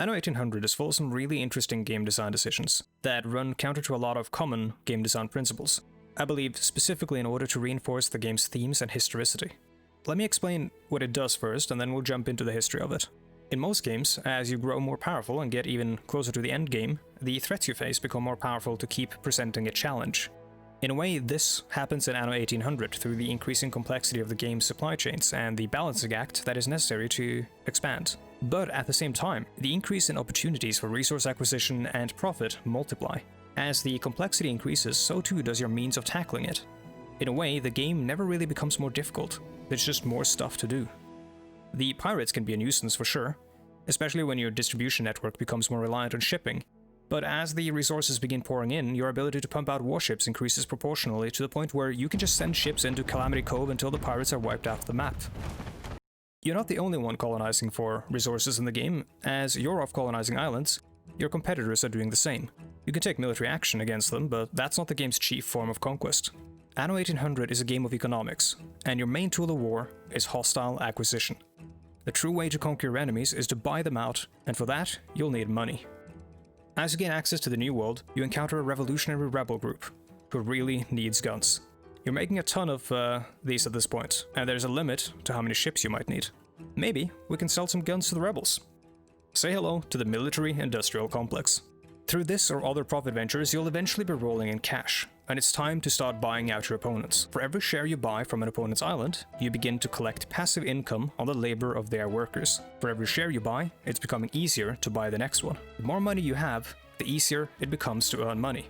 Anno 1800 is full of some really interesting game design decisions that run counter to a lot of common game design principles, I believe specifically in order to reinforce the game's themes and historicity. Let me explain what it does first, and then we'll jump into the history of it. In most games, as you grow more powerful and get even closer to the end game, the threats you face become more powerful to keep presenting a challenge. In a way, this happens in Anno 1800 through the increasing complexity of the game's supply chains and the balancing act that is necessary to expand. But at the same time, the increase in opportunities for resource acquisition and profit multiply. As the complexity increases, so too does your means of tackling it. In a way, the game never really becomes more difficult, there's just more stuff to do. The pirates can be a nuisance for sure, especially when your distribution network becomes more reliant on shipping. But as the resources begin pouring in, your ability to pump out warships increases proportionally to the point where you can just send ships into Calamity Cove until the pirates are wiped off the map. You're not the only one colonizing for resources in the game. As you're off colonizing islands, your competitors are doing the same. You can take military action against them, but that's not the game's chief form of conquest. Anno 1800 is a game of economics, and your main tool of war is hostile acquisition. The true way to conquer your enemies is to buy them out, and for that, you'll need money. As you gain access to the New World, you encounter a revolutionary rebel group, who really needs guns. You're making a ton of these at this point, and there's a limit to how many ships you might need. Maybe we can sell some guns to the rebels. Say hello to the military-industrial complex. Through this or other profit ventures, you'll eventually be rolling in cash, and it's time to start buying out your opponents. For every share you buy from an opponent's island, you begin to collect passive income on the labor of their workers. For every share you buy, it's becoming easier to buy the next one. The more money you have, the easier it becomes to earn money.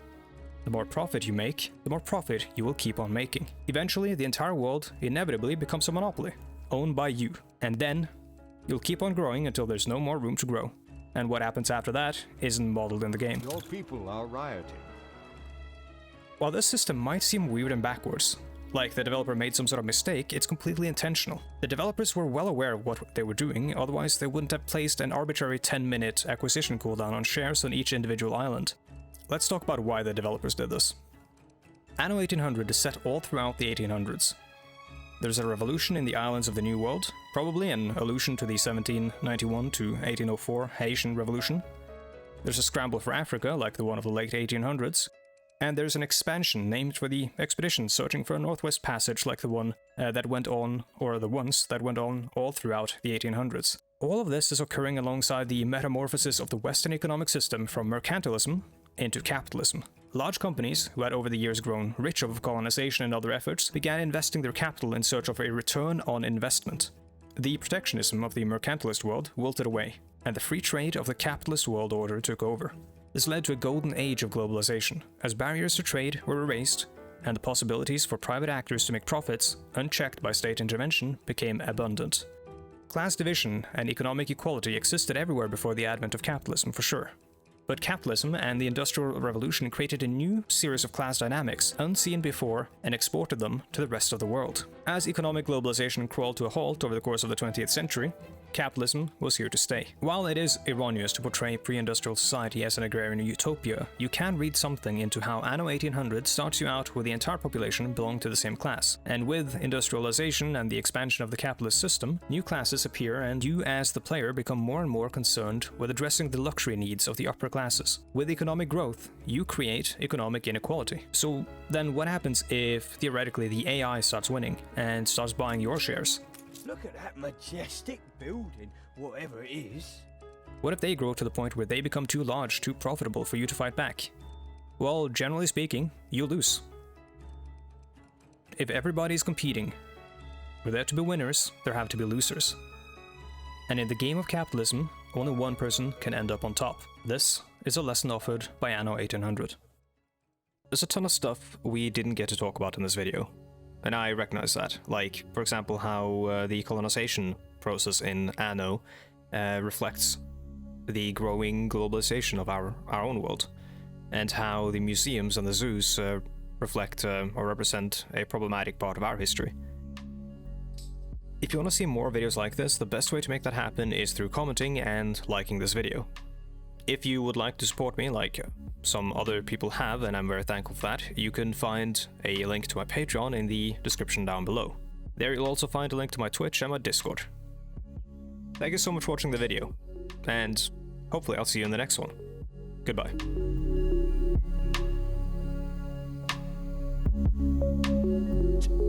The more profit you make, the more profit you will keep on making. Eventually, the entire world inevitably becomes a monopoly, owned by you. And then, you'll keep on growing until there's no more room to grow. And what happens after that isn't modeled in the game. Your people are rioting. While this system might seem weird and backwards, like the developer made some sort of mistake, it's completely intentional. The developers were well aware of what they were doing, otherwise they wouldn't have placed an arbitrary 10-minute acquisition cooldown on shares on each individual island. Let's talk about why the developers did this. Anno 1800 is set all throughout the 1800s. There's a revolution in the islands of the New World, probably an allusion to the 1791 to 1804 Haitian Revolution. There's a scramble for Africa, like the one of the late 1800s. And there's an expansion named for the expedition searching for a northwest passage like the one that went on, or the ones that went on all throughout the 1800s. All of this is occurring alongside the metamorphosis of the Western economic system from mercantilism into capitalism. Large companies, who had over the years grown rich of colonization and other efforts, began investing their capital in search of a return on investment. The protectionism of the mercantilist world wilted away, and the free trade of the capitalist world order took over. This led to a golden age of globalization, as barriers to trade were erased, and the possibilities for private actors to make profits, unchecked by state intervention, became abundant. Class division and economic equality existed everywhere before the advent of capitalism, for sure. But capitalism and the Industrial Revolution created a new series of class dynamics unseen before and exported them to the rest of the world. As economic globalization crawled to a halt over the course of the 20th century, capitalism was here to stay. While it is erroneous to portray pre-industrial society as an agrarian utopia, you can read something into how Anno 1800 starts you out with the entire population belonging to the same class. And with industrialization and the expansion of the capitalist system, new classes appear and you as the player become more and more concerned with addressing the luxury needs of the upper classes. With economic growth, you create economic inequality. So then what happens if theoretically the AI starts winning and starts buying your shares? Look at that majestic building, whatever it is. What if they grow to the point where they become too large, too profitable for you to fight back? Well, generally speaking, you lose. If everybody's competing, for there to be winners, there have to be losers. And in the game of capitalism, only one person can end up on top. This is a lesson offered by Anno 1800. There's a ton of stuff we didn't get to talk about in this video. And I recognize that, like, for example, how the colonization process in Anno reflects the growing globalization of our own world, and how the museums and the zoos reflect or represent a problematic part of our history. If you want to see more videos like this, the best way to make that happen is through commenting and liking this video. If you would like to support me, like some other people have, and I'm very thankful for that, you can find a link to my Patreon in the description down below. There you'll also find a link to my Twitch and my Discord. Thank you so much for watching the video, and Hopefully I'll see you in the next one. Goodbye. T-